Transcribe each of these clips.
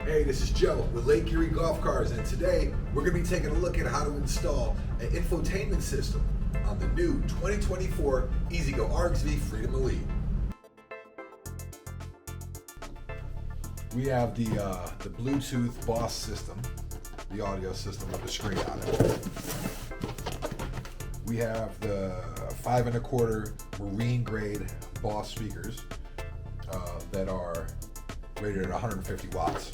Hey, this is Joe with Lake Erie Golf Cars, and today we're going to be taking a look at how to install an infotainment system on the new 2024 E-Z-GO RXV Freedom Elite. We have the Bluetooth Boss system, the audio system with the screen on it. We have the 5 1/4 marine grade Boss speakers that are rated at 150 watts.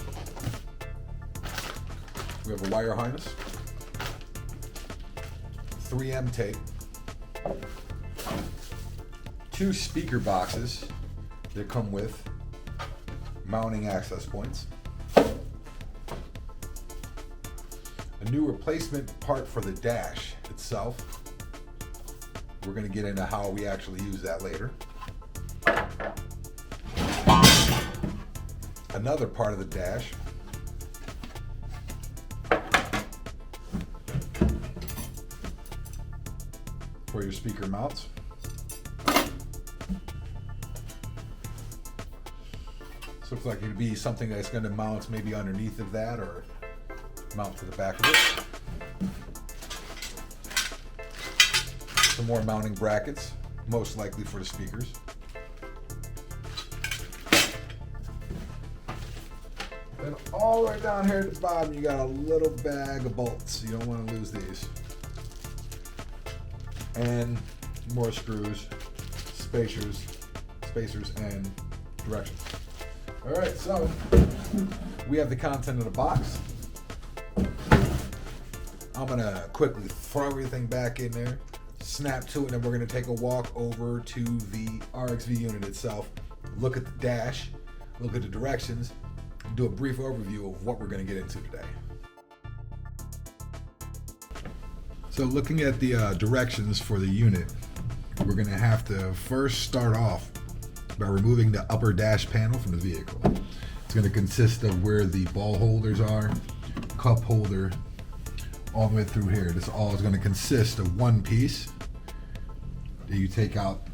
We have a wire harness, 3M tape, 2 speaker boxes that come with mounting access points, a new replacement part for the dash itself. We're going to get into how we actually use that later. Another part of the dash for your speaker mounts. This looks like it'd be something that's going to mount maybe underneath of that or mount to the back of it. Some more mounting brackets, most likely for the speakers. Then all the way down here at the bottom, you got a little bag of bolts. You don't want to lose these. And more screws, spacers, and directions. All right, so we have the content of the box. I'm gonna quickly throw everything back in there, snap to it, and then we're gonna take a walk over to the RXV unit itself, look at the dash, look at the directions, and do a brief overview of what we're gonna get into today. So looking at the directions for the unit, we're gonna have to first start off by removing the upper dash panel from the vehicle. It's gonna consist of where the ball holders are, cup holder, all the way through here. This all is gonna consist of one piece that you take out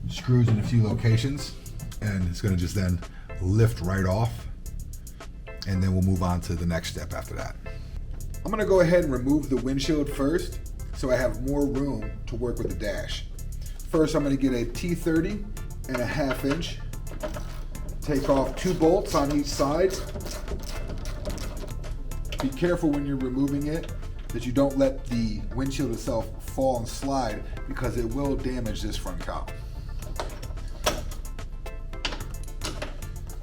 screws in a few locations, and it's gonna just then lift right off, and then we'll move on to the next step after that. I'm gonna go ahead and remove the windshield first so I have more room to work with the dash. First, I'm gonna get a T30 and a 1/2 inch. Take off 2 bolts on each side. Be careful when you're removing it that you don't let the windshield itself fall and slide, because it will damage this front cowl.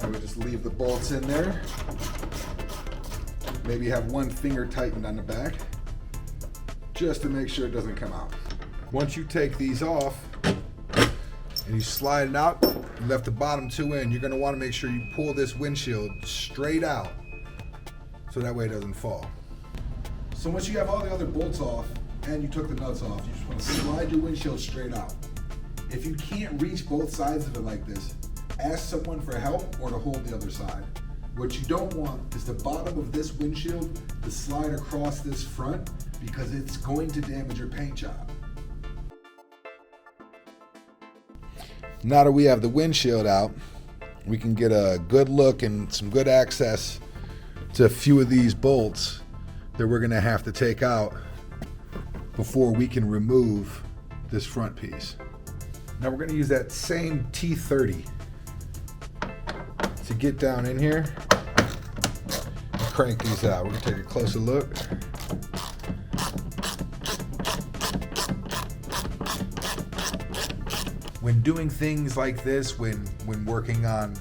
I would just leave the bolts in there. Maybe have one finger tightened on the back just to make sure it doesn't come out. Once you take these off and you slide it out, you left the bottom 2 in, you're going to want to make sure you pull this windshield straight out so that way it doesn't fall. So once you have all the other bolts off and you took the nuts off, you just want to slide your windshield straight out. If you can't reach both sides of it like this, ask someone for help or to hold the other side. What you don't want is the bottom of this windshield to slide across this front, because it's going to damage your paint job. Now that we have the windshield out, we can get a good look and some good access to a few of these bolts that we're gonna have to take out before we can remove this front piece. Now we're gonna use that same T30 to get down in here and crank these out. We're gonna take a closer look. When doing things like this, when working on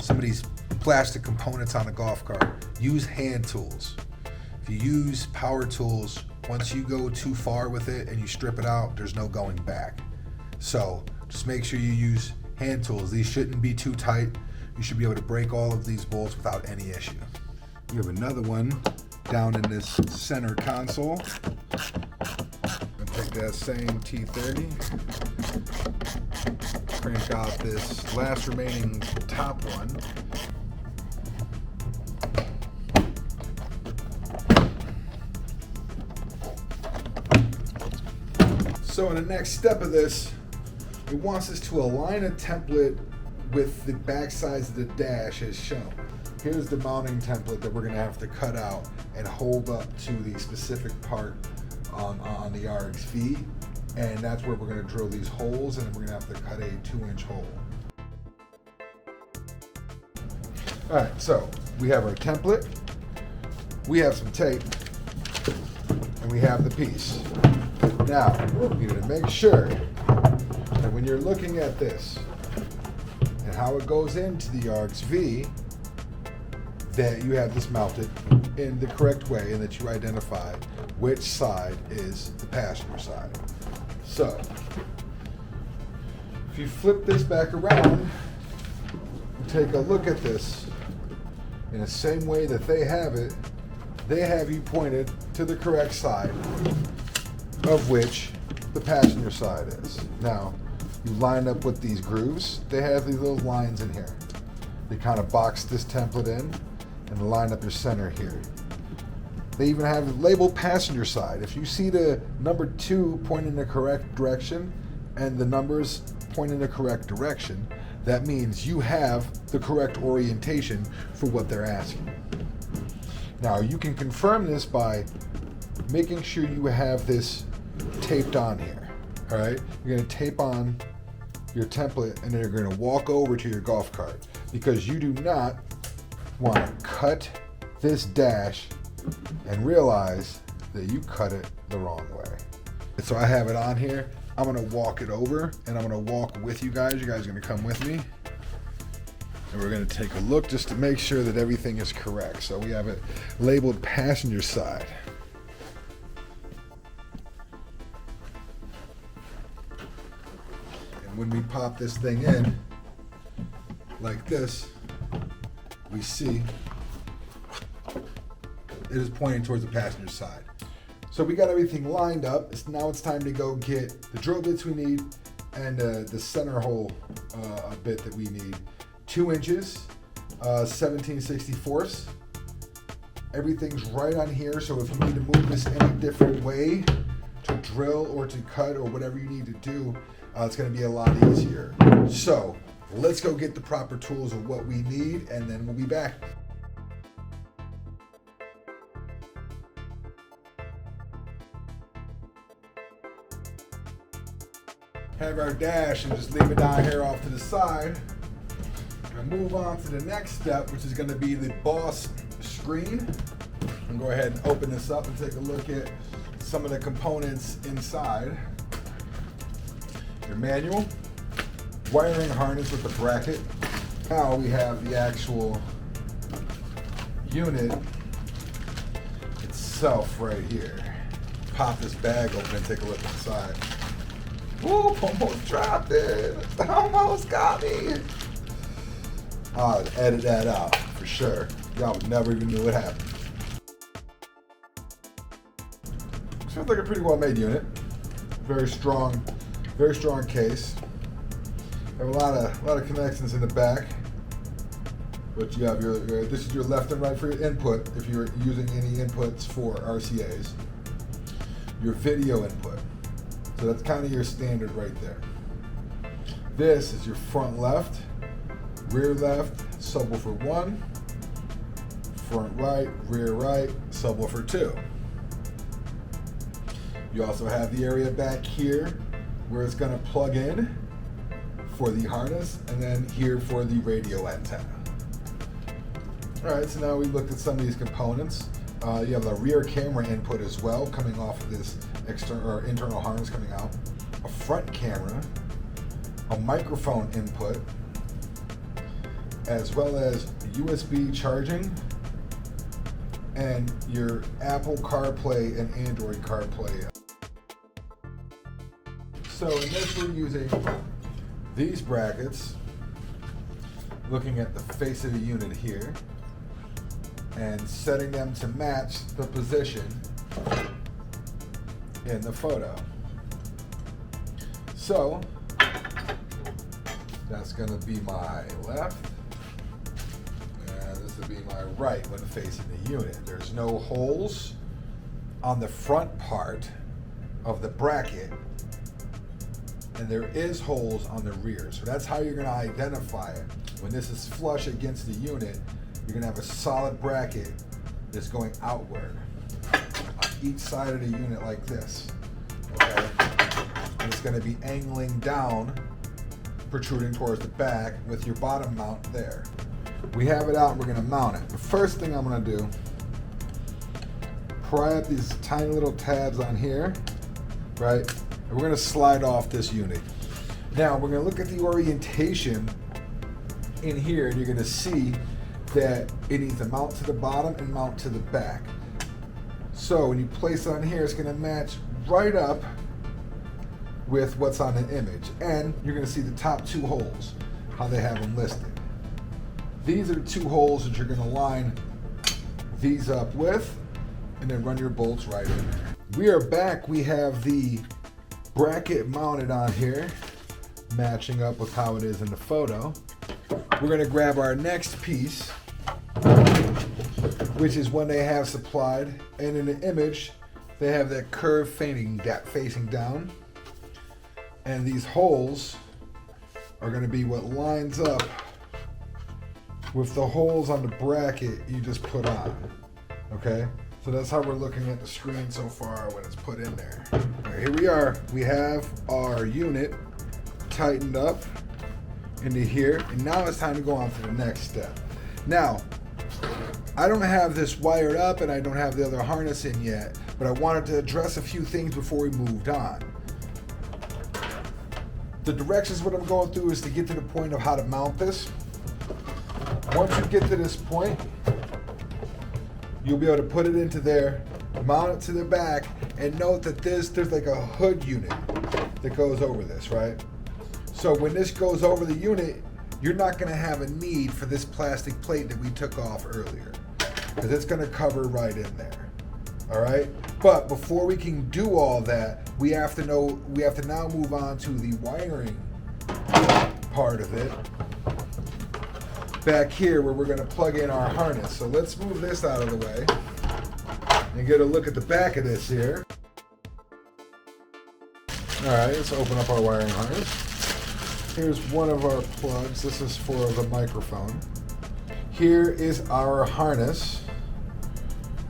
some of these plastic components on a golf cart, use hand tools. If you use power tools, once you go too far with it and you strip it out, there's no going back. So just make sure you use hand tools. These shouldn't be too tight. You should be able to break all of these bolts without any issue. We have another one down in this center console. I'm gonna take that same T30, crank out this last remaining top one. So in the next step of this, it wants us to align a template with the back sides of the dash as shown. here's the mounting template that we're gonna have to cut out and hold up to the specific part on the RXV. And that's where we're gonna drill these holes, and then we're gonna have to cut a 2-inch hole. All right, so we have our template, we have some tape, and we have the piece. Now, you need to make sure that when you're looking at this and how it goes into the RXV, that you have this mounted in the correct way and that you identify which side is the passenger side. So, if you flip this back around and take a look at this in the same way that they have it, they have you pointed to the correct side of which the passenger side is. Now, you line up with these grooves. They have these little lines in here. They kind of box this template in and line up your center here. They even have it labeled passenger side. If you see the number 2 pointing in the correct direction and the numbers point in the correct direction, that means you have the correct orientation for what they're asking. Now, you can confirm this by making sure you have this taped on here. All right, you're going to tape on your template, and then you're going to walk over to your golf cart, because you do not want to cut this dash and realize that you cut it the wrong way. And so I have it on here. I'm going to walk it over, and I'm going to walk with you guys. You guys are going to come with me, and we're going to take a look just to make sure that everything is correct. So we have it labeled passenger side. And when we pop this thing in like this, we see it is pointing towards the passenger side. So we got everything lined up. Now it's time to go get the drill bits we need and the center hole bit that we need. 2 inches, 17/64. Everything's right on here, so if you need to move this any different way to drill or to cut or whatever you need to do, it's going to be a lot easier. So let's go get the proper tools of what we need, and then we'll be back. Have our dash and just leave it down here off to the side. And move on to the next step, which is going to be the boss screen. And go ahead and open this up and take a look at some of the components inside. Your manual, wiring harness with the bracket. Now we have the actual unit itself right here. Pop this bag open and take a look inside. Whoop, almost dropped it. Almost got me. I'll edit that out for sure. Y'all would never even knew what happened. Seems like a pretty well made unit. Very strong case. Have a lot of connections in the back. But you have your this is your left and right for your input if you're using any inputs for RCAs. Your video input. So that's kind of your standard right there. This is your front left, rear left, subwoofer 1, front right, rear right, subwoofer 2. You also have the area back here where it's going to plug in for the harness, and then here for the radio antenna. Alright, so now we looked at some of these components. You have a rear camera input as well, coming off of this external or internal harness coming out. A front camera, a microphone input, as well as USB charging, and your Apple CarPlay and Android CarPlay. So in this we're using these brackets, looking at the face of the unit here, and setting them to match the position in the photo. So that's going to be my left, and this will be my right when facing the unit. There's no holes on the front part of the bracket, and there is holes on the rear. So that's how you're going to identify it. When this is flush against the unit, you're gonna have a solid bracket that's going outward on each side of the unit like this, okay? And it's gonna be angling down, protruding towards the back with your bottom mount there. We have it out and we're gonna mount it. The first thing I'm gonna do, pry up these tiny little tabs on here, right? And we're gonna slide off this unit. Now we're gonna look at the orientation in here and you're gonna see that it needs to mount to the bottom and mount to the back. So when you place it on here, it's gonna match right up with what's on the image. And you're gonna see the top two holes, how they have them listed. These are the two holes that you're gonna line these up with and then run your bolts right in there. We are back. We have the bracket mounted on here, matching up with how it is in the photo. We're gonna grab our next piece, which is one they have supplied, and in the image, they have that curve facing down. And these holes are gonna be what lines up with the holes on the bracket you just put on, okay? So that's how we're looking at the screen so far when it's put in there. All right, here we are. We have our unit tightened up into here, and now it's time to go on to the next step. Now, I don't have this wired up and I don't have the other harness in yet, but I wanted to address a few things before we moved on. The directions what I'm going through is to get to the point of how to mount this. Once you get to this point, you'll be able to put it into there, mount it to the back, and note that there's like a hood unit that goes over this, right? So when this goes over the unit, you're not gonna have a need for this plastic plate that we took off earlier, because it's gonna cover right in there, all right? But before we can do all that, we have to now move on to the wiring part of it. Back here where we're gonna plug in our harness. So let's move this out of the way and get a look at the back of this here. All right, let's open up our wiring harness. Here's one of our plugs. This is for the microphone. Here is our harness,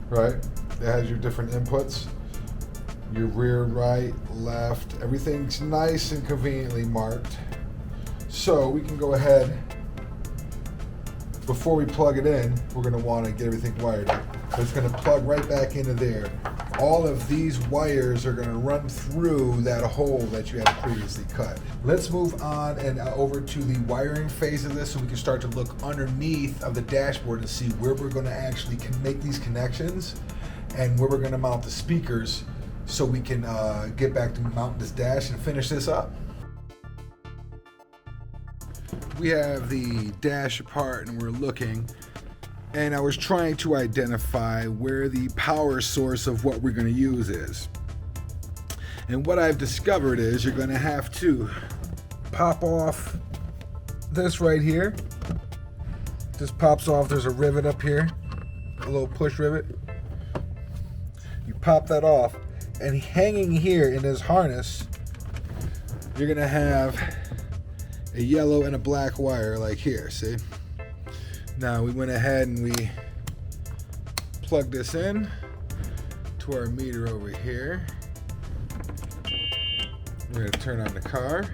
right? It has your different inputs, your rear, right, left. Everything's nice and conveniently marked. So we can go ahead, before we plug it in, we're gonna wanna get everything wired up. So it's gonna plug right back into there. All of these wires are gonna run through that hole that you had previously cut. Let's move on and over to the wiring phase of this so we can start to look underneath of the dashboard and see where we're gonna actually make these connections and where we're gonna mount the speakers so we can get back to mounting this dash and finish this up. We have the dash apart and we're looking, and I was trying to identify where the power source of what we're going to use is. And what I've discovered is you're going to have to pop off this right here. This pops off. There's a rivet up here, a little push rivet. You pop that off, and hanging here in this harness, you're going to have a yellow and a black wire like here, see? Now we went ahead and we plugged this in to our meter over here. We're gonna turn on the car.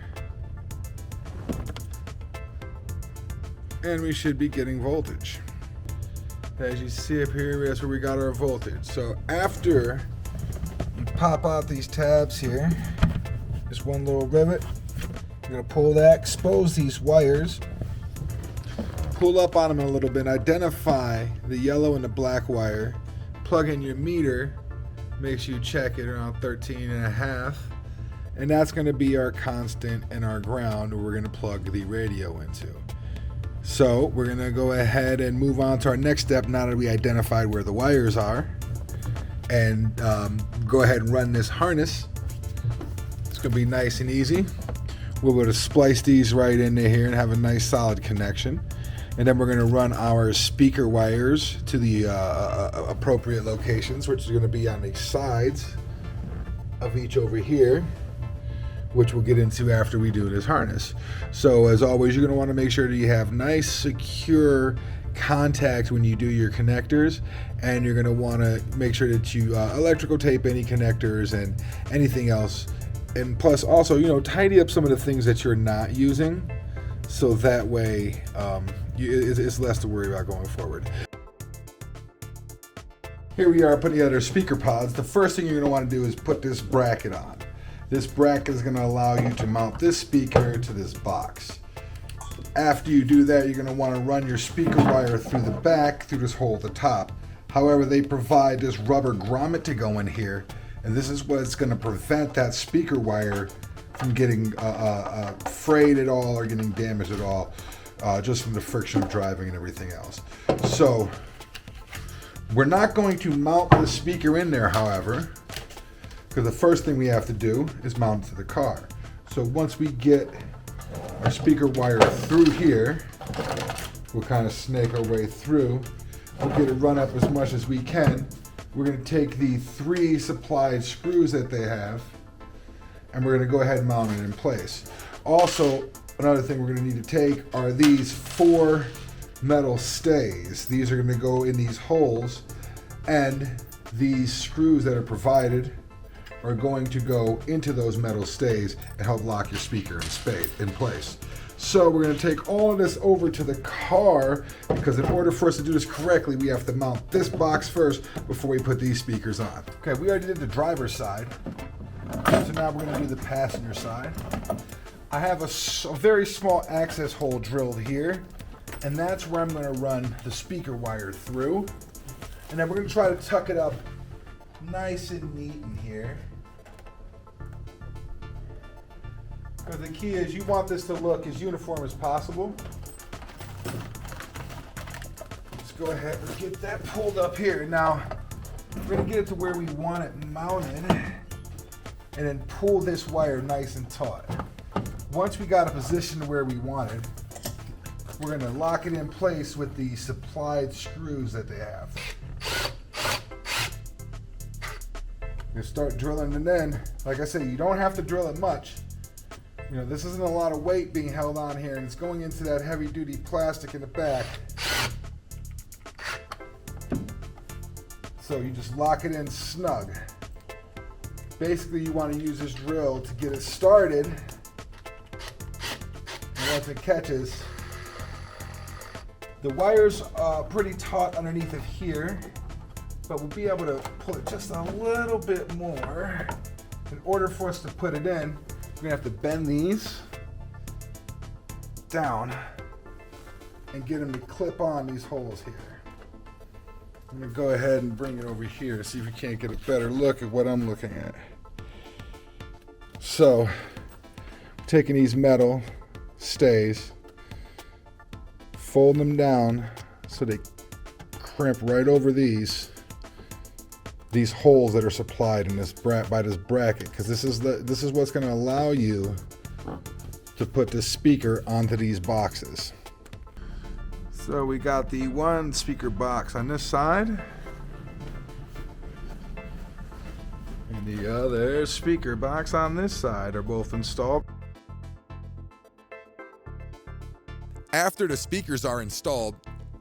And we should be getting voltage. As you see up here, that's where we got our voltage. So after you pop out these tabs here, just one little rivet, you're gonna pull that, expose these wires, pull up on them a little bit, identify the yellow and the black wire, plug in your meter, make sure you check it around 13.5, and that's gonna be our constant and our ground where we're gonna plug the radio into. So we're gonna go ahead and move on to our next step now that we identified where the wires are, and go ahead and run this harness. It's gonna be nice and easy. We're going to splice these right into here and have a nice solid connection. And then we're going to run our speaker wires to the appropriate locations, which is going to be on the sides of each over here, which we'll get into after we do this harness. So as always, you're going to want to make sure that you have nice, secure contact when you do your connectors, and you're going to want to make sure that you electrical tape any connectors and anything else, and plus also, you know, tidy up some of the things that you're not using, so that way it's less to worry about going forward. Here we are putting together speaker pods. The first thing you're going to want to do is put this bracket on. This bracket is going to allow you to mount this speaker to this box. After you do that, you're going to want to run your speaker wire through the back, through this hole at the top. However, they provide this rubber grommet to go in here, and this is what's going to prevent that speaker wire from getting frayed at all or getting damaged at all, just from the friction of driving and everything else. So we're not going to mount the speaker in there, however, because the first thing we have to do is mount it to the car. So once we get our speaker wire through here, we'll kind of snake our way through. We'll get it run up as much as we can. We're going to take the 3 supplied screws that they have, and we're going to go ahead and mount it in place. Also, another thing we're going to need to take are these 4 metal stays. These are going to go in these holes, and these screws that are provided are going to go into those metal stays and help lock your speaker in place. So we're going to take all of this over to the car, because in order for us to do this correctly, we have to mount this box first before we put these speakers on. Okay, we already did the driver's side, so now we're going to do the passenger side. I have a very small access hole drilled here, and that's where I'm going to run the speaker wire through. And then we're going to try to tuck it up nice and neat in here. Because the key is you want this to look as uniform as possible. Let's go ahead and get that pulled up here. Now, we're going to get it to where we want it mounted, and then pull this wire nice and taut. Once we got a position where we want it, we're going to lock it in place with the supplied screws that they have. You start drilling, and then, like I said, you don't have to drill it much. You know, this isn't a lot of weight being held on here, and it's going into that heavy-duty plastic in the back. So you just lock it in snug. Basically, you want to use this drill to get it started, and once it catches, the wire's pretty taut underneath it here, but we'll be able to pull it just a little bit more. In order for us to put it in, we're gonna have to bend these down and get them to clip on these holes here. I'm gonna go ahead and bring it over here, see if we can't get a better look at what I'm looking at. So, taking these metal stays, fold them down so they crimp right over these holes that are supplied in this by this bracket, because this is what's going to allow you to put this speaker onto these boxes. So we got the one speaker box on this side, and the other speaker box on this side are both installed. After the speakers are installed,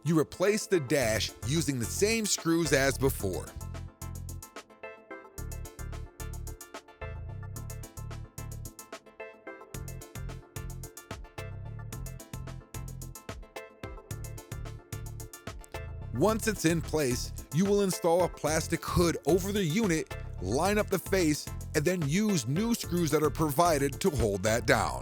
you replace the dash using the same screws as before. Once it's in place, you will install a plastic hood over the unit, line up the face, and then use new screws that are provided to hold that down.